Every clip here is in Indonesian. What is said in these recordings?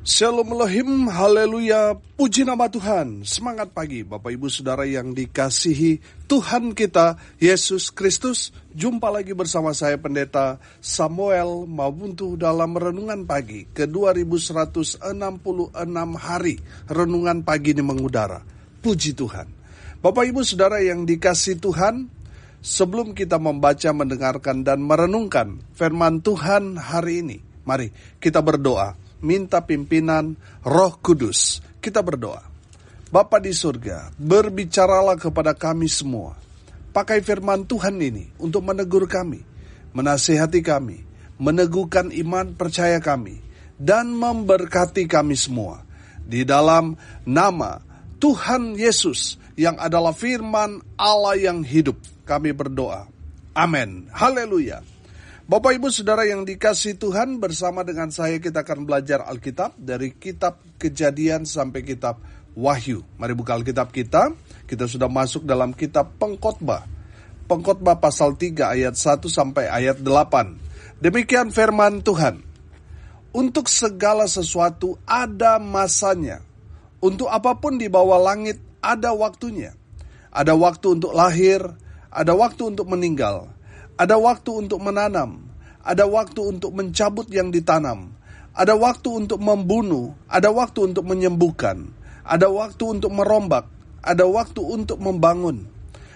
Shalom Elohim, haleluya, puji nama Tuhan. Semangat pagi Bapak Ibu Saudara yang dikasihi Tuhan kita, Yesus Kristus. Jumpa lagi bersama saya Pendeta Samuel Mabuntu dalam Renungan Pagi ke 2166 hari Renungan Pagi ini mengudara. Puji Tuhan. Bapak Ibu Saudara yang dikasihi Tuhan, sebelum kita membaca, mendengarkan, dan merenungkan firman Tuhan hari ini, mari kita berdoa. Minta pimpinan Roh Kudus. Kita berdoa. Bapa di surga, berbicaralah kepada kami semua. Pakai firman Tuhan ini untuk menegur kami, menasihati kami, meneguhkan iman percaya kami, dan memberkati kami semua. Di dalam nama Tuhan Yesus yang adalah firman Allah yang hidup, kami berdoa. Amin. Haleluya. Bapak Ibu Saudara yang dikasihi Tuhan, bersama dengan saya kita akan belajar Alkitab dari kitab Kejadian sampai kitab Wahyu. Mari buka Alkitab kita. Kita sudah masuk dalam kitab Pengkhotbah. Pengkhotbah pasal 3 ayat 1 sampai ayat 8. Demikian firman Tuhan. Untuk segala sesuatu ada masanya. Untuk apapun di bawah langit ada waktunya. Ada waktu untuk lahir, ada waktu untuk meninggal. Ada waktu untuk menanam, ada waktu untuk mencabut yang ditanam, ada waktu untuk membunuh, ada waktu untuk menyembuhkan, ada waktu untuk merombak, ada waktu untuk membangun,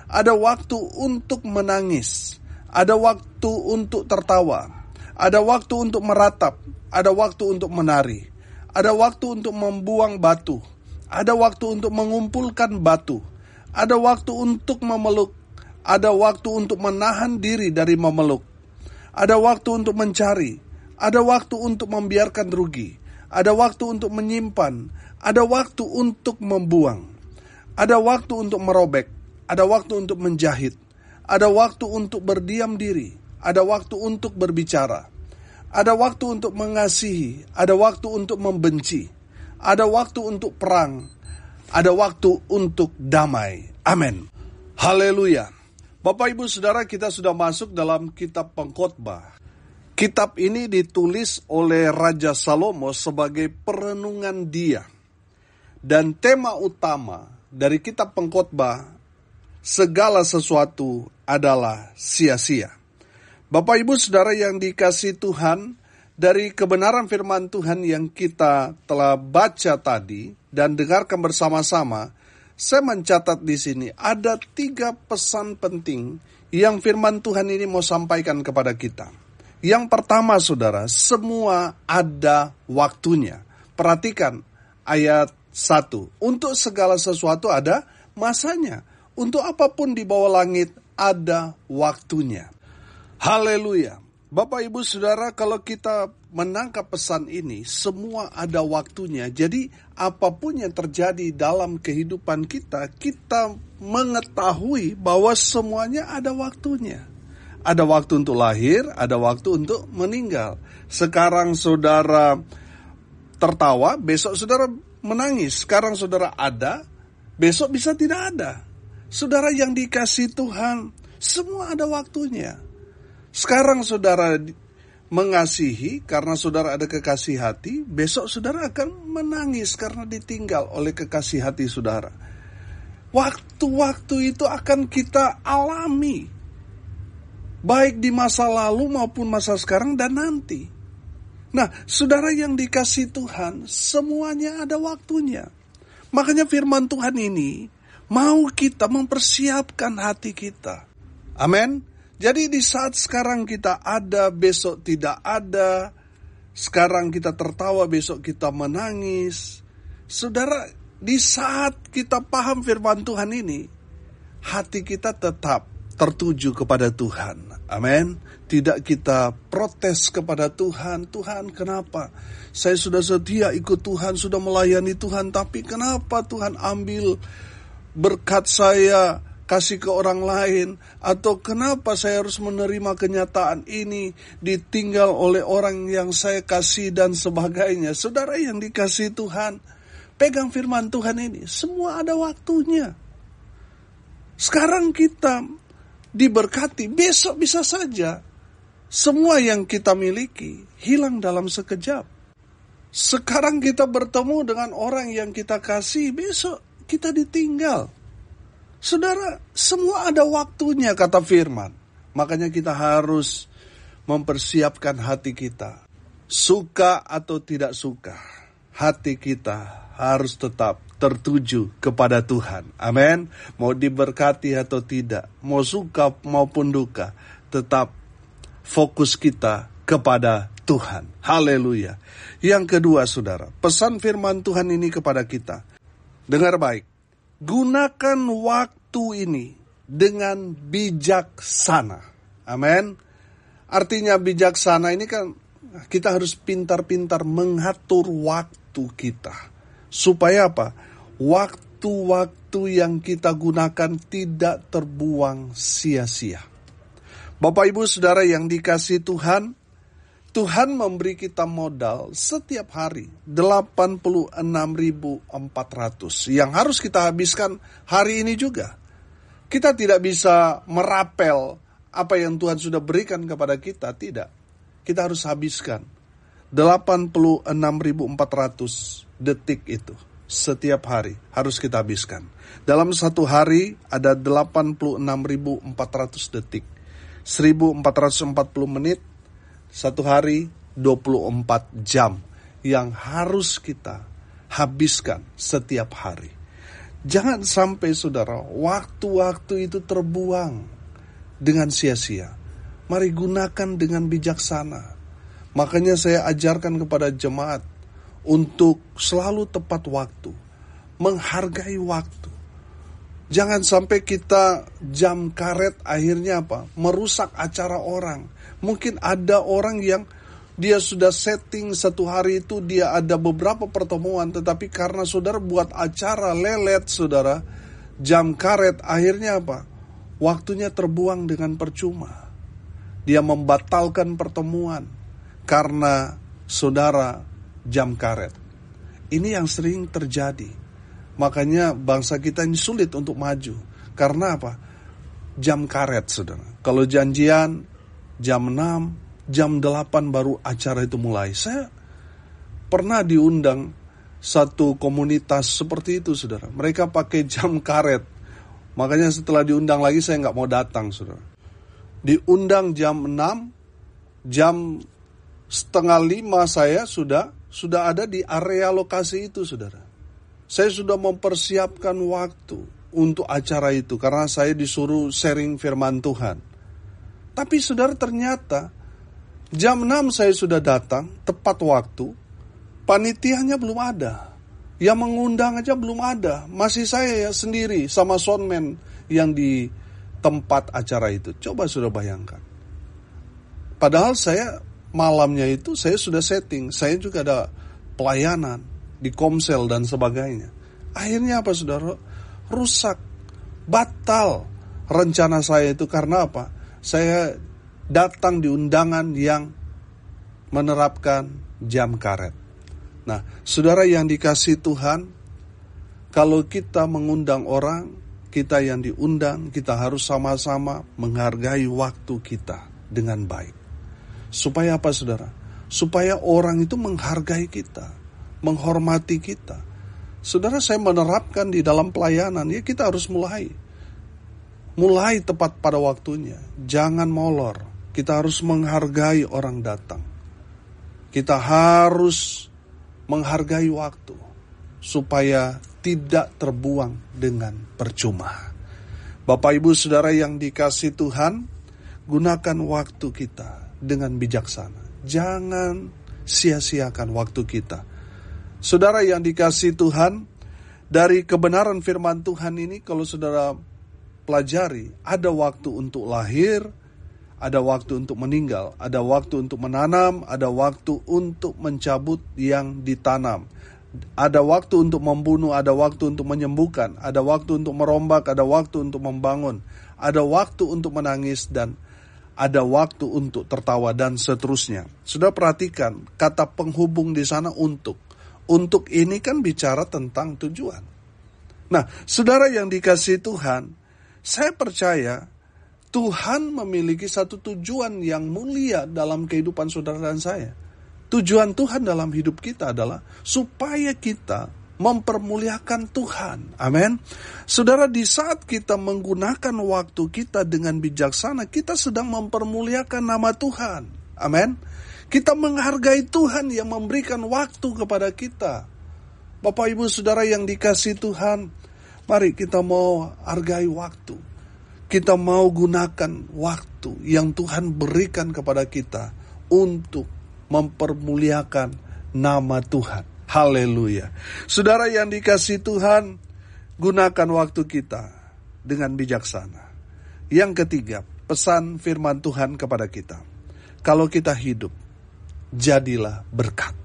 ada waktu untuk menangis, ada waktu untuk tertawa, ada waktu untuk meratap, ada waktu untuk menari, ada waktu untuk membuang batu, ada waktu untuk mengumpulkan batu, ada waktu untuk memeluk, ada waktu untuk menahan diri dari memeluk. Ada waktu untuk mencari. Ada waktu untuk membiarkan rugi. Ada waktu untuk menyimpan. Ada waktu untuk membuang. Ada waktu untuk merobek. Ada waktu untuk menjahit. Ada waktu untuk berdiam diri. Ada waktu untuk berbicara. Ada waktu untuk mengasihi. Ada waktu untuk membenci. Ada waktu untuk perang. Ada waktu untuk damai. Amin. Haleluya. Bapak Ibu Saudara, kita sudah masuk dalam kitab Pengkhotbah. Kitab ini ditulis oleh Raja Salomo sebagai perenungan dia. Dan tema utama dari kitab Pengkhotbah, segala sesuatu adalah sia-sia. Bapak Ibu Saudara yang dikasihi Tuhan, dari kebenaran firman Tuhan yang kita telah baca tadi dan dengarkan bersama-sama, saya mencatat di sini ada 3 pesan penting yang firman Tuhan ini mau sampaikan kepada kita. Yang pertama saudara, semua ada waktunya. Perhatikan ayat 1. Untuk segala sesuatu ada masanya. Untuk apapun di bawah langit ada waktunya. Haleluya. Bapak Ibu Saudara, kalau kita menangkap pesan ini, semua ada waktunya. Jadi apapun yang terjadi dalam kehidupan kita, kita mengetahui bahwa semuanya ada waktunya. Ada waktu untuk lahir, ada waktu untuk meninggal. Sekarang saudara tertawa, besok saudara menangis. Sekarang saudara ada, besok bisa tidak ada. Saudara yang dikasihi Tuhan, semua ada waktunya. Sekarang saudara mengasihi karena saudara ada kekasih hati, besok saudara akan menangis karena ditinggal oleh kekasih hati saudara. Waktu-waktu itu akan kita alami, baik di masa lalu maupun masa sekarang dan nanti. Nah, saudara yang dikasihi Tuhan, semuanya ada waktunya. Makanya firman Tuhan ini mau kita mempersiapkan hati kita. Amin. Jadi di saat sekarang kita ada, besok tidak ada. Sekarang kita tertawa, besok kita menangis. Saudara, di saat kita paham firman Tuhan ini, hati kita tetap tertuju kepada Tuhan. Amin. Tidak kita protes kepada Tuhan. Tuhan, kenapa? Saya sudah setia ikut Tuhan, sudah melayani Tuhan, tapi kenapa Tuhan ambil berkat saya, kasih ke orang lain, atau kenapa saya harus menerima kenyataan ini, ditinggal oleh orang yang saya kasih dan sebagainya. Saudara yang dikasihi Tuhan, pegang firman Tuhan ini, semua ada waktunya. Sekarang kita diberkati, besok bisa saja semua yang kita miliki hilang dalam sekejap. Sekarang kita bertemu dengan orang yang kita kasih, besok kita ditinggal. Saudara, semua ada waktunya kata firman. Makanya kita harus mempersiapkan hati kita. Suka atau tidak suka, hati kita harus tetap tertuju kepada Tuhan. Amin. Mau diberkati atau tidak, mau suka maupun duka, tetap fokus kita kepada Tuhan. Haleluya. Yang kedua, saudara, pesan firman Tuhan ini kepada kita. Dengar baik. Gunakan waktu ini dengan bijaksana. Amin. Artinya bijaksana ini kan kita harus pintar-pintar mengatur waktu kita. Supaya apa? Waktu-waktu yang kita gunakan tidak terbuang sia-sia. Bapak Ibu Saudara yang dikasihi Tuhan, Tuhan memberi kita modal setiap hari 86.400 yang harus kita habiskan hari ini juga. Kita tidak bisa merapel apa yang Tuhan sudah berikan kepada kita, tidak. Kita harus habiskan 86.400 detik itu. Setiap hari harus kita habiskan. Dalam satu hari ada 86.400 detik. 1.440 menit. Satu hari 24 jam. Yang harus kita habiskan setiap hari. Jangan sampai saudara, waktu-waktu itu terbuang dengan sia-sia. Mari gunakan dengan bijaksana. Makanya saya ajarkan kepada jemaat untuk selalu tepat waktu, menghargai waktu. Jangan sampai kita jam karet akhirnya apa? Merusak acara orang. Mungkin ada orang yang dia sudah setting satu hari itu dia ada beberapa pertemuan, tetapi karena saudara buat acara lelet saudara, jam karet akhirnya apa? Waktunya terbuang dengan percuma. Dia membatalkan pertemuan karena saudara jam karet. Ini yang sering terjadi. Makanya bangsa kita ini sulit untuk maju. Karena apa? Jam karet, saudara. Kalau janjian jam 6, jam 8 baru acara itu mulai. Saya pernah diundang satu komunitas seperti itu, saudara. Mereka pakai jam karet. Makanya setelah diundang lagi saya nggak mau datang, saudara. Diundang jam 6, jam 4:30 saya sudah ada di area lokasi itu, saudara. Saya sudah mempersiapkan waktu untuk acara itu karena saya disuruh sharing firman Tuhan. Tapi saudara, ternyata jam 6 saya sudah datang tepat waktu, panitianya belum ada. Yang mengundang aja belum ada. Masih saya sendiri sama soundman yang di tempat acara itu. Coba sudah bayangkan. Padahal saya malamnya itu saya sudah setting, saya juga ada pelayanan di Komsel dan sebagainya. Akhirnya apa saudara? Rusak, batal rencana saya itu karena apa? Saya datang di undangan yang menerapkan jam karet. Nah, saudara yang dikasihi Tuhan, kalau kita mengundang orang, kita yang diundang, kita harus sama-sama menghargai waktu kita dengan baik. Supaya apa saudara? Supaya orang itu menghargai kita, menghormati kita. Saudara, saya menerapkan di dalam pelayanan, ya kita harus mulai tepat pada waktunya. Jangan molor. Kita harus menghargai orang datang. Kita harus menghargai waktu supaya tidak terbuang dengan percuma. Bapak Ibu Saudara yang dikasihi Tuhan, gunakan waktu kita dengan bijaksana. Jangan sia-siakan waktu kita. Saudara yang dikasihi Tuhan, dari kebenaran firman Tuhan ini kalau saudara pelajari, ada waktu untuk lahir, ada waktu untuk meninggal, ada waktu untuk menanam, ada waktu untuk mencabut yang ditanam. Ada waktu untuk membunuh, ada waktu untuk menyembuhkan, ada waktu untuk merombak, ada waktu untuk membangun, ada waktu untuk menangis, dan ada waktu untuk tertawa, dan seterusnya. Sudah perhatikan kata penghubung di sana untuk. Untuk ini kan bicara tentang tujuan. Nah, saudara yang dikasihi Tuhan, saya percaya Tuhan memiliki satu tujuan yang mulia dalam kehidupan saudara dan saya. Tujuan Tuhan dalam hidup kita adalah supaya kita mempermuliakan Tuhan. Amin. Saudara, di saat kita menggunakan waktu kita dengan bijaksana, kita sedang mempermuliakan nama Tuhan. Amin. Kita menghargai Tuhan yang memberikan waktu kepada kita. Bapak, Ibu, Saudara yang dikasihi Tuhan, mari kita mau hargai waktu. Kita mau gunakan waktu yang Tuhan berikan kepada kita untuk mempermuliakan nama Tuhan. Haleluya. Saudara yang dikasihi Tuhan, gunakan waktu kita dengan bijaksana. Yang ketiga, pesan firman Tuhan kepada kita. Kalau kita hidup, jadilah berkat.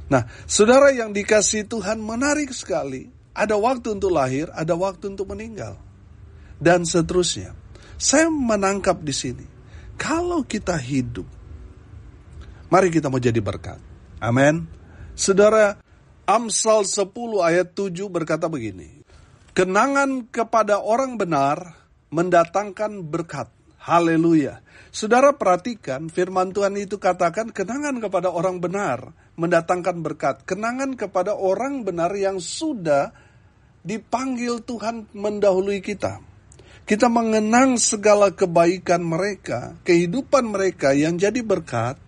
Nah, saudara yang dikasihi Tuhan, menarik sekali. Ada waktu untuk lahir, ada waktu untuk meninggal. Dan seterusnya. Saya menangkap di sini. Kalau kita hidup, mari kita mau jadi berkat. Amin. Saudara, Amsal 10 ayat 7 berkata begini. Kenangan kepada orang benar mendatangkan berkat. Haleluya. Saudara, perhatikan firman Tuhan itu katakan kenangan kepada orang benar mendatangkan berkat. Kenangan kepada orang benar yang sudah dipanggil Tuhan mendahului kita. Kita mengenang segala kebaikan mereka, kehidupan mereka yang jadi berkat,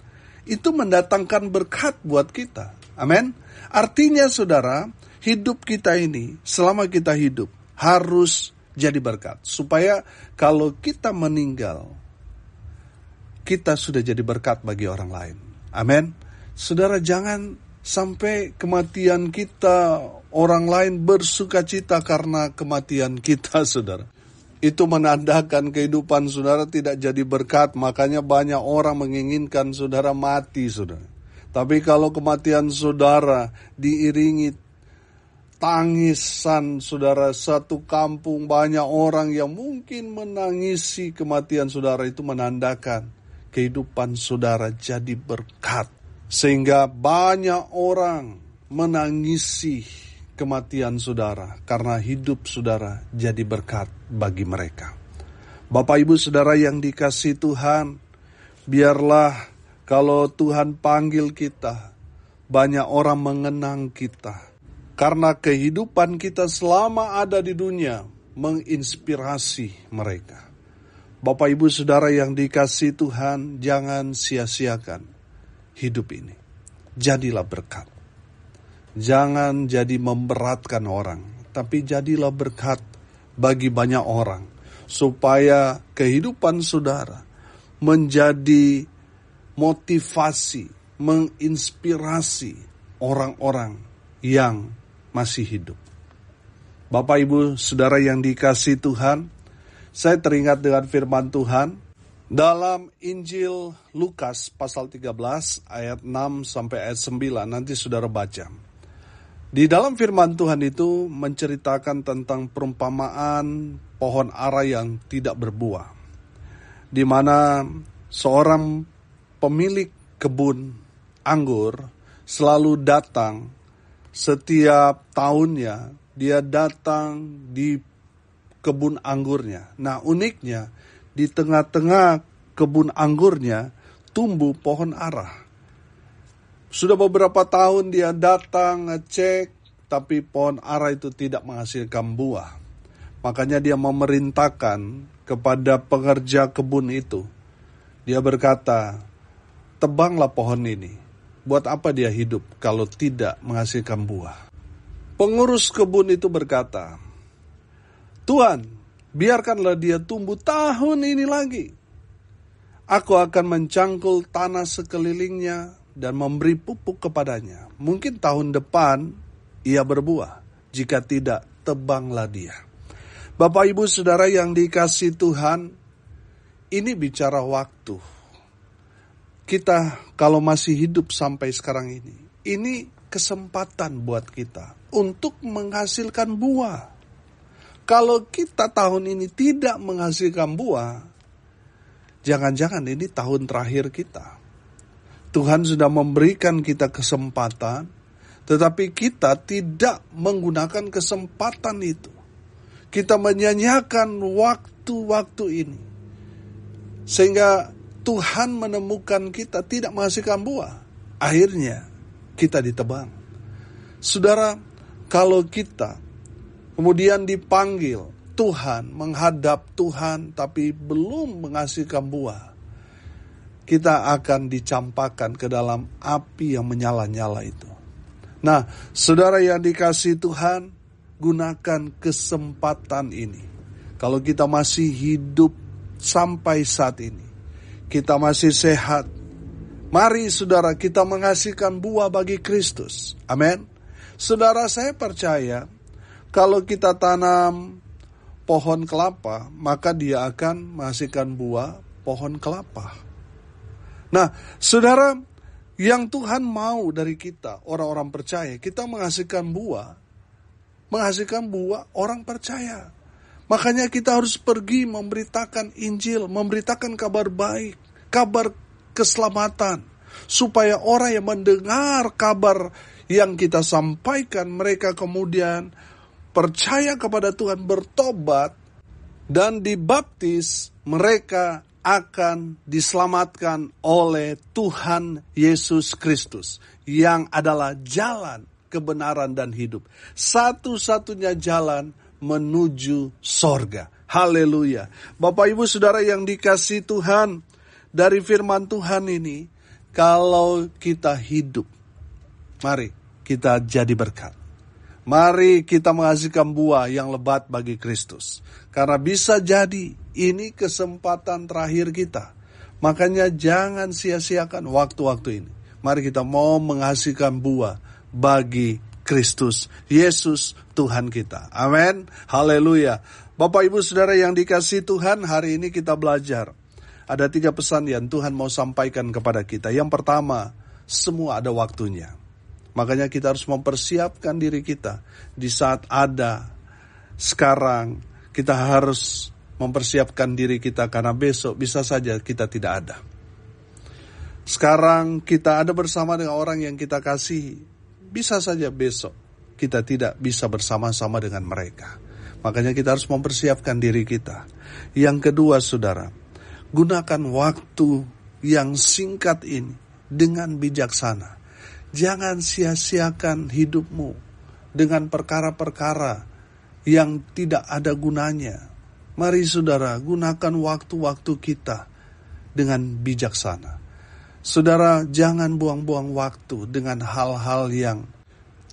itu mendatangkan berkat buat kita. Amin. Artinya saudara, hidup kita ini, selama kita hidup, harus jadi berkat. Supaya kalau kita meninggal, kita sudah jadi berkat bagi orang lain. Amin. Saudara, jangan sampai kematian kita, orang lain bersukacita karena kematian kita, saudara. Itu menandakan kehidupan saudara tidak jadi berkat. Makanya banyak orang menginginkan saudara mati, saudara. Tapi kalau kematian saudara diiringi tangisan saudara, satu kampung banyak orang yang mungkin menangisi kematian saudara, itu menandakan kehidupan saudara jadi berkat. Sehingga banyak orang menangisi kematian saudara karena hidup saudara jadi berkat bagi mereka. Bapak, Ibu, Saudara yang dikasihi Tuhan, biarlah kalau Tuhan panggil kita, banyak orang mengenang kita. Karena kehidupan kita selama ada di dunia menginspirasi mereka. Bapak, Ibu, Saudara yang dikasihi Tuhan, jangan sia-siakan hidup ini. Jadilah berkat. Jangan jadi memberatkan orang, tapi jadilah berkat bagi banyak orang. Supaya kehidupan saudara menjadi motivasi, menginspirasi orang-orang yang masih hidup. Bapak, Ibu, Saudara yang dikasihi Tuhan, saya teringat dengan firman Tuhan dalam Injil Lukas pasal 13 ayat 6 sampai ayat 9. Nanti saudara baca. Di dalam firman Tuhan itu menceritakan tentang perumpamaan pohon ara yang tidak berbuah. Di mana seorang pemilik kebun anggur selalu datang setiap tahunnya, dia datang di kebun anggurnya. Nah, uniknya di tengah-tengah kebun anggurnya tumbuh pohon ara. Sudah beberapa tahun dia datang ngecek, tapi pohon ara itu tidak menghasilkan buah. Makanya dia memerintahkan kepada pekerja kebun itu. Dia berkata, tebanglah pohon ini. Buat apa dia hidup kalau tidak menghasilkan buah? Pengurus kebun itu berkata, Tuhan, biarkanlah dia tumbuh tahun ini lagi. Aku akan mencangkul tanah sekelilingnya dan memberi pupuk kepadanya. Mungkin tahun depan ia berbuah. Jika tidak, tebanglah dia. Bapak, Ibu, Saudara yang dikasihi Tuhan, ini bicara waktu. Kita kalau masih hidup sampai sekarang ini kesempatan buat kita untuk menghasilkan buah. Kalau kita tahun ini tidak menghasilkan buah, jangan-jangan ini tahun terakhir kita. Tuhan sudah memberikan kita kesempatan, tetapi kita tidak menggunakan kesempatan itu. Kita menyanyiakan waktu-waktu ini. Sehingga Tuhan menemukan kita tidak menghasilkan buah. akhirnya kita ditebang. Saudara, kalau kita kemudian dipanggil Tuhan, menghadap Tuhan, tapi belum menghasilkan buah, kita akan dicampakkan ke dalam api yang menyala-nyala itu. Nah, saudara yang dikasihi Tuhan, gunakan kesempatan ini. Kalau kita masih hidup sampai saat ini, kita masih sehat, mari saudara kita menghasilkan buah bagi Kristus. Amin. Saudara, saya percaya kalau kita tanam pohon kelapa, maka dia akan menghasilkan buah pohon kelapa. Nah, saudara, yang Tuhan mau dari kita, orang-orang percaya, kita menghasilkan buah orang percaya. Makanya kita harus pergi memberitakan Injil, memberitakan kabar baik, kabar keselamatan, supaya orang yang mendengar kabar yang kita sampaikan, mereka kemudian percaya kepada Tuhan, bertobat, dan dibaptis, mereka akan diselamatkan oleh Tuhan Yesus Kristus, yang adalah jalan, kebenaran, dan hidup. Satu-satunya jalan menuju sorga. Haleluya. Bapak Ibu Saudara yang dikasihi Tuhan, dari firman Tuhan ini, kalau kita hidup, mari kita jadi berkat. Mari kita menghasilkan buah yang lebat bagi Kristus. Karena bisa jadi ini kesempatan terakhir kita. Makanya jangan sia-siakan waktu-waktu ini. Mari kita mau menghasilkan buah bagi Kristus Yesus Tuhan kita. Amin. Haleluya. Bapak Ibu Saudara yang dikasihi Tuhan, hari ini kita belajar. Ada 3 pesan yang Tuhan mau sampaikan kepada kita. Yang pertama, semua ada waktunya. Makanya kita harus mempersiapkan diri kita. Di saat ada, sekarang kita harus mempersiapkan diri kita, karena besok bisa saja kita tidak ada. Sekarang kita ada bersama dengan orang yang kita kasihi, bisa saja besok kita tidak bisa bersama-sama dengan mereka. Makanya kita harus mempersiapkan diri kita. Yang kedua, saudara, gunakan waktu yang singkat ini dengan bijaksana. Jangan sia-siakan hidupmu dengan perkara-perkara yang tidak ada gunanya. Mari saudara, gunakan waktu-waktu kita dengan bijaksana. Saudara, jangan buang-buang waktu dengan hal-hal yang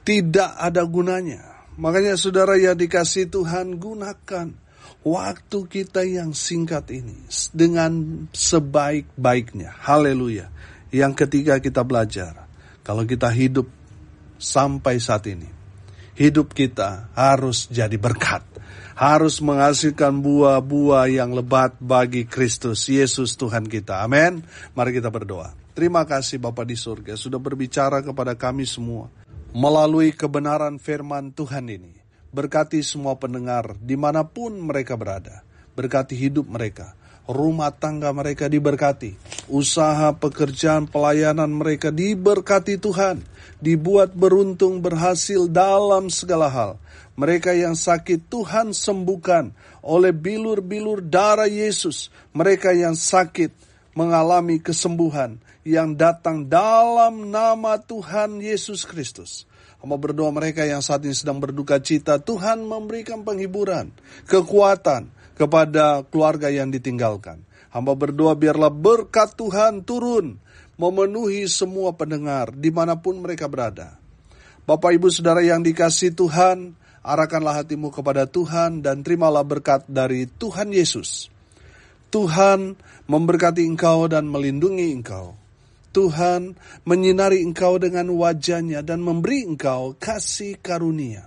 tidak ada gunanya. Makanya saudara yang dikasihi Tuhan, gunakan waktu kita yang singkat ini dengan sebaik-baiknya. Haleluya. Yang ketiga, kita belajar. Kalau kita hidup sampai saat ini, hidup kita harus jadi berkat. Harus menghasilkan buah-buah yang lebat bagi Kristus Yesus Tuhan kita. Amin. Mari kita berdoa. Terima kasih Bapa di surga sudah berbicara kepada kami semua melalui kebenaran firman Tuhan ini. Berkati semua pendengar dimanapun mereka berada. Berkati hidup mereka. Rumah tangga mereka diberkati. Usaha, pekerjaan, pelayanan mereka diberkati Tuhan. Dibuat beruntung, berhasil dalam segala hal. Mereka yang sakit Tuhan sembuhkan oleh bilur-bilur darah Yesus. Mereka yang sakit mengalami kesembuhan yang datang dalam nama Tuhan Yesus Kristus. Hamba berdoa mereka yang saat ini sedang berduka cita, Tuhan memberikan penghiburan, kekuatan kepada keluarga yang ditinggalkan. Hamba berdoa biarlah berkat Tuhan turun, memenuhi semua pendengar dimanapun mereka berada. Bapak Ibu Saudara yang dikasihi Tuhan, arahkanlah hatimu kepada Tuhan dan terimalah berkat dari Tuhan Yesus. Tuhan memberkati engkau dan melindungi engkau. Tuhan menyinari engkau dengan wajah-Nya dan memberi engkau kasih karunia.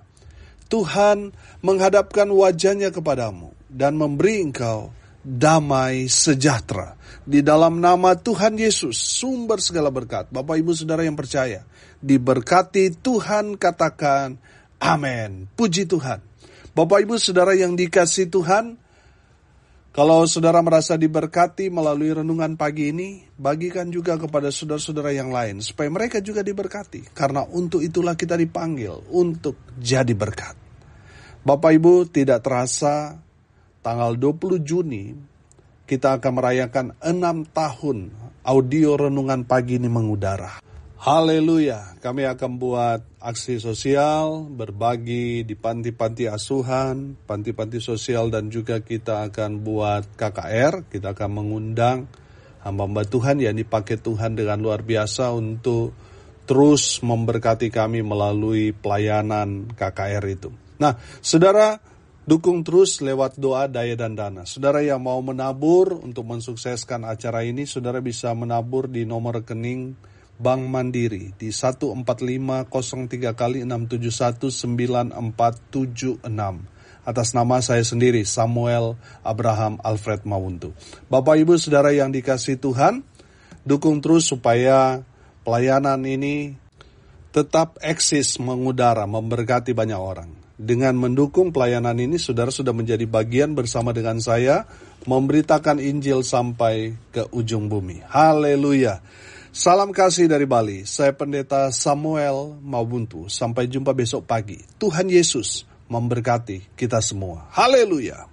Tuhan menghadapkan wajah-Nya kepadamu dan memberi engkau damai sejahtera. Di dalam nama Tuhan Yesus, sumber segala berkat. Bapak Ibu Saudara yang percaya, diberkati Tuhan, katakan amin. Puji Tuhan. Bapak Ibu Saudara yang dikasihi Tuhan, kalau saudara merasa diberkati melalui renungan pagi ini, bagikan juga kepada saudara-saudara yang lain, supaya mereka juga diberkati. Karena untuk itulah kita dipanggil, untuk jadi berkat. Bapak Ibu, tidak terasa tanggal 20 Juni, kita akan merayakan 6 tahun audio renungan pagi ini mengudara. Haleluya, kami akan buat aksi sosial, berbagi di panti-panti asuhan, panti-panti sosial, dan juga kita akan buat KKR. Kita akan mengundang hamba-hamba Tuhan yang dipakai Tuhan dengan luar biasa untuk terus memberkati kami melalui pelayanan KKR itu. Nah, saudara, dukung terus lewat doa, daya, dan dana. Saudara yang mau menabur untuk mensukseskan acara ini, saudara bisa menabur di nomor rekening Bank Mandiri di 14503 kali 6719476 atas nama saya sendiri, Samuel Abraham Alfred Mawuntu. Bapak Ibu Saudara yang dikasihi Tuhan, dukung terus supaya pelayanan ini tetap eksis mengudara, memberkati banyak orang. Dengan mendukung pelayanan ini, saudara sudah menjadi bagian bersama dengan saya memberitakan Injil sampai ke ujung bumi. Haleluya. Salam kasih dari Bali, saya Pendeta Samuel Mawuntu. Sampai jumpa besok pagi. Tuhan Yesus memberkati kita semua. Haleluya.